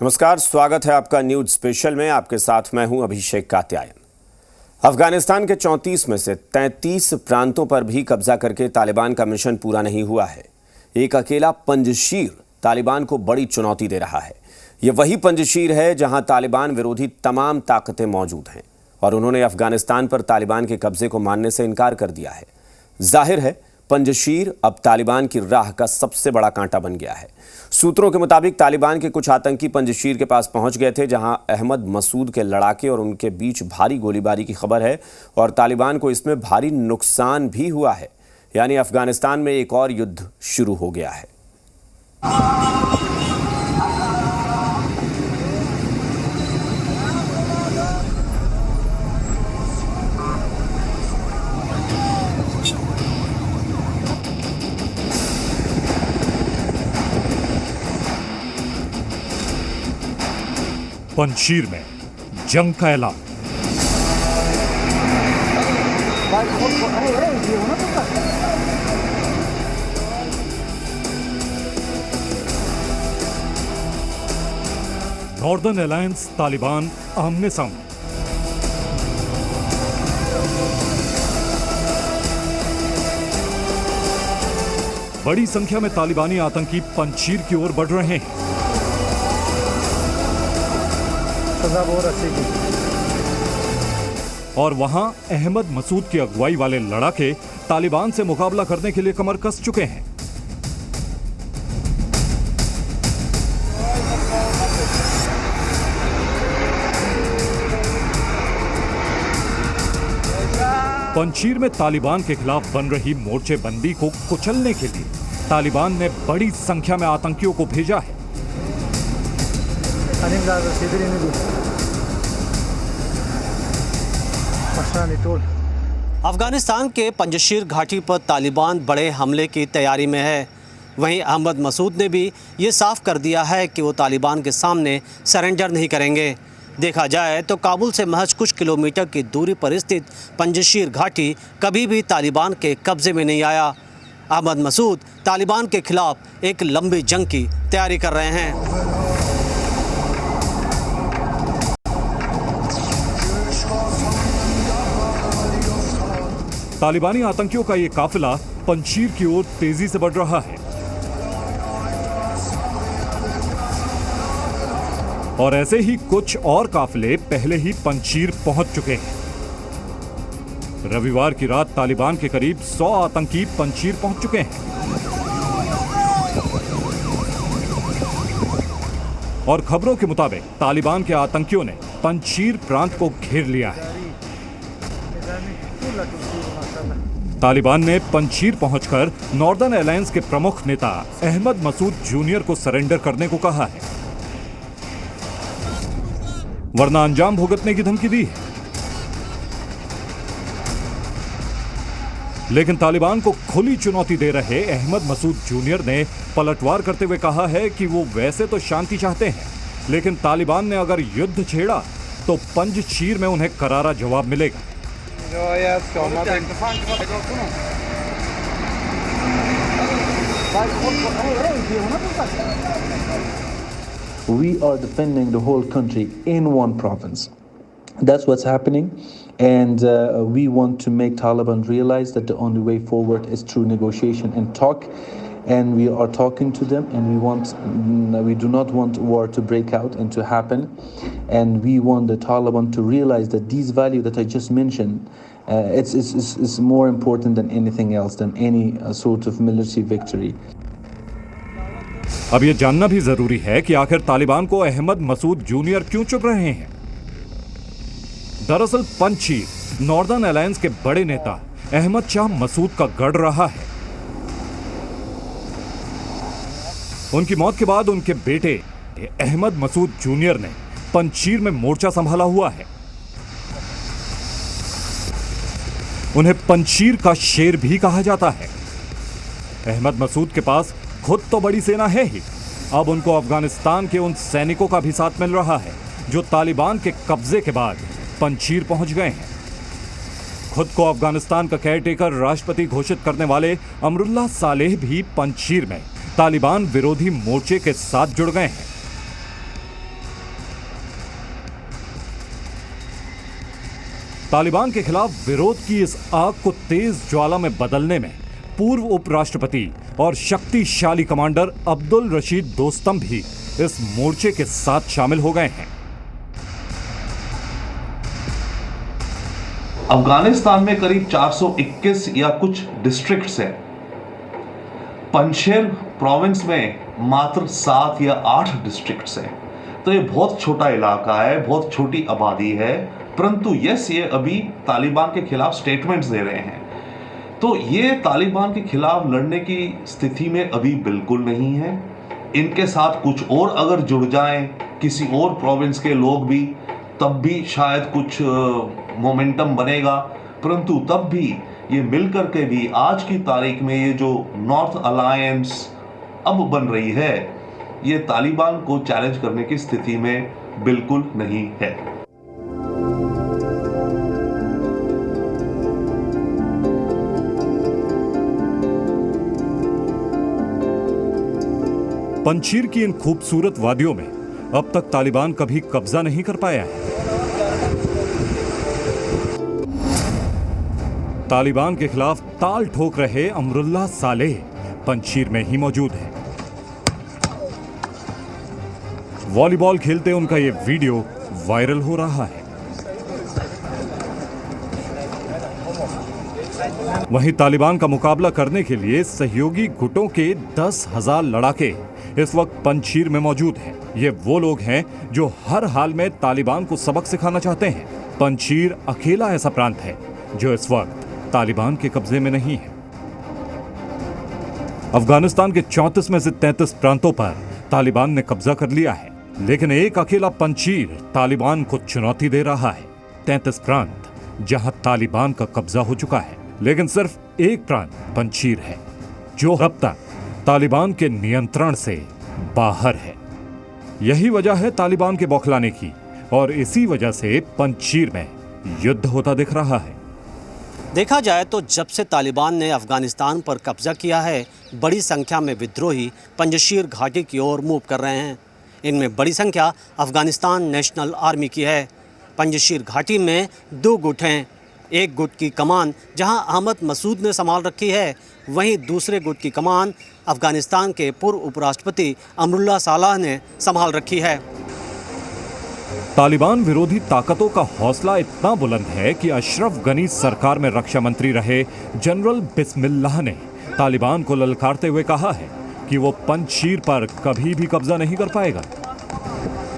नमस्कार, स्वागत है आपका न्यूज स्पेशल में। आपके साथ मैं हूं अभिषेक कात्यायन। अफगानिस्तान के 34 में से 33 प्रांतों पर भी कब्जा करके तालिबान का मिशन पूरा नहीं हुआ है। एक अकेला पंजशीर तालिबान को बड़ी चुनौती दे रहा है। ये वही पंजशीर है जहां तालिबान विरोधी तमाम ताकतें मौजूद हैं और उन्होंने अफगानिस्तान पर तालिबान के कब्जे को मानने से इनकार कर दिया है। जाहिर है पंजशीर अब तालिबान की राह का सबसे बड़ा कांटा बन गया है। सूत्रों के मुताबिक तालिबान के कुछ आतंकी पंजशीर के पास पहुंच गए थे, जहां अहमद मसूद के लड़ाके और उनके बीच भारी गोलीबारी की खबर है और तालिबान को इसमें भारी नुकसान भी हुआ है। यानी अफगानिस्तान में एक और युद्ध शुरू हो गया है। पंजशीर में जंग का ऐलान। नॉर्दर्न अलायंस तालिबान आमने सामने। बड़ी संख्या में तालिबानी आतंकी पंजशीर की ओर बढ़ रहे हैं। और वहां अहमद मसूद की अगुवाई वाले लड़ाके तालिबान से मुकाबला करने के लिए कमर कस चुके हैं। पंजशीर में तालिबान के खिलाफ बन रही मोर्चेबंदी को कुचलने के लिए तालिबान ने बड़ी संख्या में आतंकियों को भेजा है। अफगानिस्तान के पंजशीर घाटी पर तालिबान बड़े हमले की तैयारी में है। वहीं अहमद मसूद ने भी ये साफ कर दिया है कि वो तालिबान के सामने सरेंडर नहीं करेंगे। देखा जाए तो काबुल से महज कुछ किलोमीटर की दूरी पर स्थित पंजशीर घाटी कभी भी तालिबान के कब्जे में नहीं आया। अहमद मसूद तालिबान के खिलाफ एक लंबी जंग की तैयारी कर रहे हैं। तालिबानी आतंकियों का ये काफिला पंजशीर की ओर तेजी से बढ़ रहा है और ऐसे ही कुछ और काफिले पहले ही पंजशीर पहुंच चुके हैं। रविवार की रात तालिबान के करीब 100 आतंकी पंजशीर पहुंच चुके हैं और खबरों के मुताबिक तालिबान के आतंकियों ने पंजशीर प्रांत को घेर लिया है। तालिबान ने पंजशीर पहुंचकर नॉर्दर्न अलायंस के प्रमुख नेता अहमद मसूद जूनियर को सरेंडर करने को कहा है, वरना अंजाम भुगतने की धमकी दी है। लेकिन तालिबान को खुली चुनौती दे रहे अहमद मसूद जूनियर ने पलटवार करते हुए कहा है कि वो वैसे तो शांति चाहते हैं, लेकिन तालिबान ने अगर युद्ध छेड़ा तो पंजशीर में उन्हें करारा जवाब मिलेगा। We are defending the whole country in one province. That's what's happening, and we want to make Taliban realize that the only way forward is through negotiation and talk. And we are talking to them, and we do not want war to break out and to happen, and we want the Taliban to realize that these values that I just mentioned, it's more important than anything else, than any sort of military victory. अब ये जानना भी जरूरी है कि आखिर तालिबान को Ahmad Masood junior क्यों चुप रहे हैं। दरअसल पंजशीर नॉर्दर्न अलायंस के बड़े नेता अहमद शाह मसूद का गढ़ रहा है। उनकी मौत के बाद उनके बेटे अहमद मसूद जूनियर ने पंजशीर में मोर्चा संभाला हुआ है। उन्हें पंजशीर का शेर भी कहा जाता है। अहमद मसूद के पास खुद तो बड़ी सेना है ही, अब उनको अफगानिस्तान के उन सैनिकों का भी साथ मिल रहा है जो तालिबान के कब्जे के बाद पंजशीर पहुंच गए हैं। खुद को अफगानिस्तान का केयरटेकर राष्ट्रपति घोषित करने वाले अमरुल्लाह सालेह भी पंजशीर में तालिबान विरोधी मोर्चे के साथ जुड़ गए हैं। तालिबान के खिलाफ विरोध की इस आग को तेज ज्वाला में बदलने में पूर्व उपराष्ट्रपति और शक्तिशाली कमांडर अब्दुल रशीद दोस्तम भी इस मोर्चे के साथ शामिल हो गए हैं। अफगानिस्तान में करीब 421 या कुछ डिस्ट्रिक्ट्स हैं। पंजशेर प्रोविंस में मात्र 7 या 8 डिस्ट्रिक्ट्स हैं। तो ये बहुत छोटा इलाका है, बहुत छोटी आबादी है, परंतु ये अभी तालिबान के खिलाफ स्टेटमेंट्स दे रहे हैं। तो ये तालिबान के खिलाफ लड़ने की स्थिति में अभी बिल्कुल नहीं है। इनके साथ कुछ और अगर जुड़ जाएं, किसी और प्रोविंस के लोग भी, तब भी शायद कुछ मोमेंटम बनेगा, परंतु तब भी ये मिलकर के भी आज की तारीख में ये जो नॉर्थ अलायंस अब बन रही है, ये तालिबान को चैलेंज करने की स्थिति में बिल्कुल नहीं है। पंजशीर की इन खूबसूरत वादियों में अब तक तालिबान कभी कब्जा नहीं कर पाया है। तालिबान के खिलाफ ताल ठोक रहे अमरुल्लाह सालेह पंजशीर में ही मौजूद है। वॉलीबॉल खेलते उनका ये वीडियो वायरल हो रहा है। वहीं तालिबान का मुकाबला करने के लिए सहयोगी गुटों के 10,000 लड़ाके इस वक्त पंजशीर में मौजूद हैं। ये वो लोग हैं जो हर हाल में तालिबान को सबक सिखाना चाहते हैं। पंजशीर अकेला ऐसा प्रांत है जो इस वक्त तालिबान के कब्जे में नहीं है। अफगानिस्तान के 34 में से 33 प्रांतों पर तालिबान ने कब्जा कर लिया है, लेकिन एक अकेला पंजशीर तालिबान को चुनौती दे रहा है। 33 प्रांत जहां तालिबान का कब्जा हो चुका है, लेकिन सिर्फ एक प्रांत पंजशीर है जो अब तक तालिबान के नियंत्रण से बाहर है। यही वजह है तालिबान के बौखलाने की, और इसी वजह से पंजशीर में युद्ध होता दिख रहा है। देखा जाए तो जब से तालिबान ने अफगानिस्तान पर कब्जा किया है, बड़ी संख्या में विद्रोही पंजशीर घाटी की ओर मूव कर रहे हैं। इनमें बड़ी संख्या अफगानिस्तान नेशनल आर्मी की है। पंजशीर घाटी में 2 गुट हैं। एक गुट की कमान जहां अहमद मसूद ने संभाल रखी है, वहीं दूसरे गुट की कमान अफगानिस्तान के पूर्व उपराष्ट्रपति अमरुल्लाह सालेह ने संभाल रखी है। तालिबान विरोधी ताकतों का हौसला इतना बुलंद है कि अशरफ गनी सरकार में रक्षा मंत्री रहे जनरल बिस्मिल्लाह ने तालिबान को ललकारते हुए कहा है कि वो पंजशीर पर कभी भी कब्जा नहीं कर पाएगा।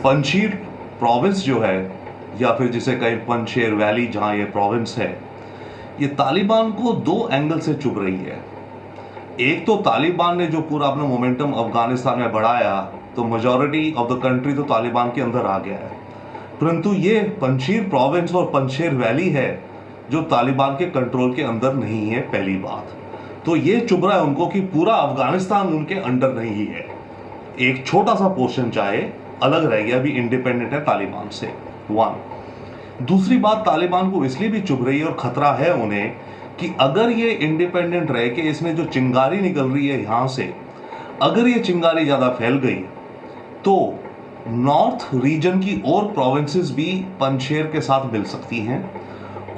पंजशीर प्रोविंस जो है, या फिर जिसे कहें पंजशेर वैली जहां ये प्रोविंस है, ये तालिबान को 2 एंगल से चुभ रही है। एक तो तालिबान ने जो पूरा अपना मोमेंटम अफगानिस्तान में बढ़ाया, तो मेजॉरिटी ऑफ द कंट्री तो तालिबान के अंदर आ गया है, परंतु ये पंजशीर प्रोविंस और पंजशेर वैली है जो तालिबान के कंट्रोल के अंदर नहीं है। पहली बात तो ये चुभ रहा है उनको कि पूरा अफगानिस्तान उनके अंडर नहीं है। एक छोटा सा पोर्शन चाहे अलग रह गया, अभी इंडिपेंडेंट है तालिबान से। 1 दूसरी बात, तालिबान को इसलिए भी चुभ रही है और खतरा है उन्हें कि अगर ये इंडिपेंडेंट रह के इसमें जो चिंगारी निकल रही है यहां से, अगर ये चिंगारी ज्यादा फैल गई तो नॉर्थ रीजन की और प्रोविंसेस भी पंजशेर के साथ मिल सकती हैं,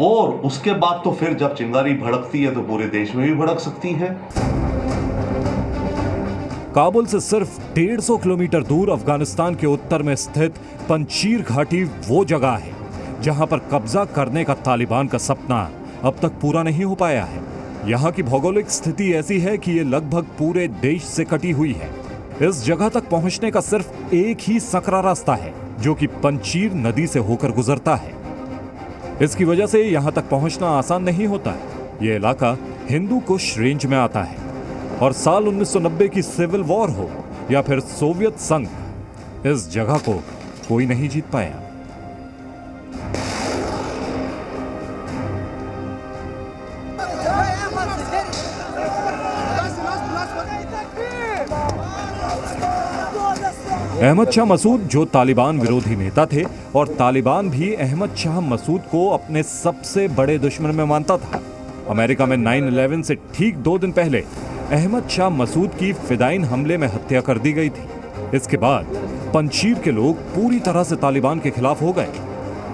और उसके बाद तो फिर जब चिंगारी भड़कती है तो पूरे देश में भी भड़क सकती है। काबुल से सिर्फ 150 किलोमीटर दूर अफगानिस्तान के उत्तर में स्थित पंजशीर घाटी वो जगह है जहां पर कब्जा करने का तालिबान का सपना अब तक पूरा नहीं हो पाया है। यहाँ की भौगोलिक स्थिति ऐसी है कि ये लगभग पूरे देश से कटी हुई है। इस जगह तक पहुंचने का सिर्फ एक ही सकरा रास्ता है जो कि पंजशीर नदी से होकर गुजरता है। इसकी वजह से यहाँ तक पहुंचना आसान नहीं होता है। ये इलाका हिंदू कुश रेंज में आता है, और साल 1990 की सिविल वॉर हो या फिर सोवियत संघ, इस जगह को कोई नहीं जीत पाया। अहमद शाह मसूद जो तालिबान विरोधी नेता थे, और तालिबान भी अहमद शाह मसूद को अपने सबसे बड़े दुश्मन में मानता था। अमेरिका में 9/11 से ठीक 2 दिन पहले अहमद शाह मसूद की फिदाइन हमले में हत्या कर दी गई थी। इसके बाद पंजशीर के लोग पूरी तरह से तालिबान के खिलाफ हो गए।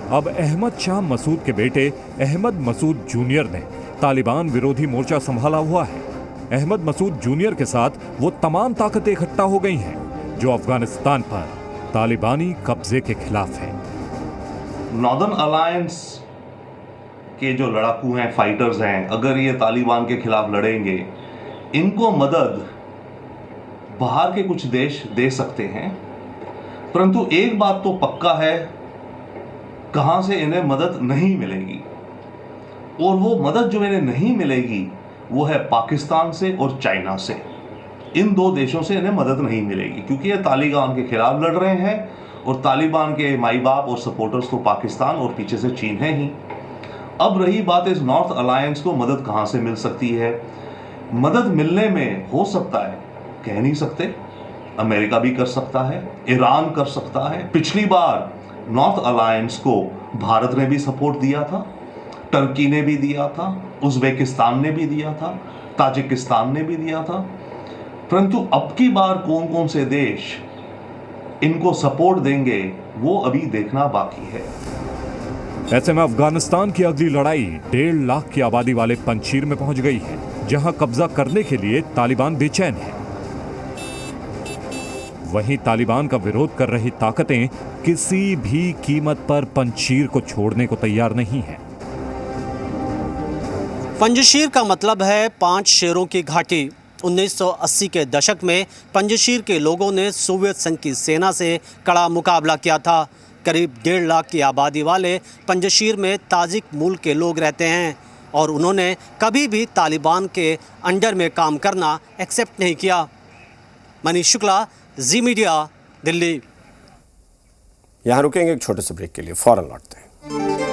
अब अहमद शाह मसूद के बेटे अहमद मसूद जूनियर ने तालिबान विरोधी मोर्चा संभाला हुआ है। अहमद मसूद जूनियर के साथ वो तमाम ताकतें इकट्ठा हो गई हैं जो अफगानिस्तान पर तालिबानी कब्जे के खिलाफ है। नॉर्दर्न अलायंस के जो लड़ाकू हैं, फाइटर्स हैं, अगर ये तालिबान के खिलाफ लड़ेंगे, इनको मदद बाहर के कुछ देश दे सकते हैं, परंतु एक बात तो पक्का है, कहां से इन्हें मदद नहीं मिलेगी। और वो मदद जो इन्हें नहीं मिलेगी वो है पाकिस्तान से और चाइना से। इन दो देशों से इन्हें मदद नहीं मिलेगी, क्योंकि ये तालिबान के खिलाफ लड़ रहे हैं और तालिबान के माई बाप और सपोर्टर्स तो पाकिस्तान और पीछे से चीन है ही। अब रही बात इस नॉर्थ अलायंस को मदद कहां से मिल सकती है। मदद मिलने में हो सकता है, कह नहीं सकते, अमेरिका भी कर सकता है, ईरान कर सकता है। पिछली बार नॉर्थ अलायंस को भारत ने भी सपोर्ट दिया था, टर्की ने भी दिया था, उज्बेकिस्तान ने भी दिया था, ताजिकिस्तान ने भी दिया था, परंतु अब की बार कौन कौन से देश इनको सपोर्ट देंगे वो अभी देखना बाकी है। ऐसे में अफगानिस्तान की अगली लड़ाई 1.5 लाख की आबादी वाले पंजशीर में पहुंच गई है, जहां कब्जा करने के लिए तालिबान बेचैन है। वहीं तालिबान का विरोध कर रही ताकतें किसी भी कीमत पर पंजशीर को छोड़ने को तैयार नहीं है। पंजशीर का मतलब है 5 शेरों की घाटी। 1980 के दशक में पंजशीर के लोगों ने सोवियत संघ की सेना से कड़ा मुकाबला किया था। करीब 1.5 लाख की आबादी वाले पंजशीर में ताजिक मूल के लोग रहते हैं और उन्होंने कभी भी तालिबान के अंडर में काम करना एक्सेप्ट नहीं किया। मनीष शुक्ला, जी मीडिया, दिल्ली। यहाँ रुकेंगे एक छोटे से ब्रेक के लिए, फौरन लौटते हैं।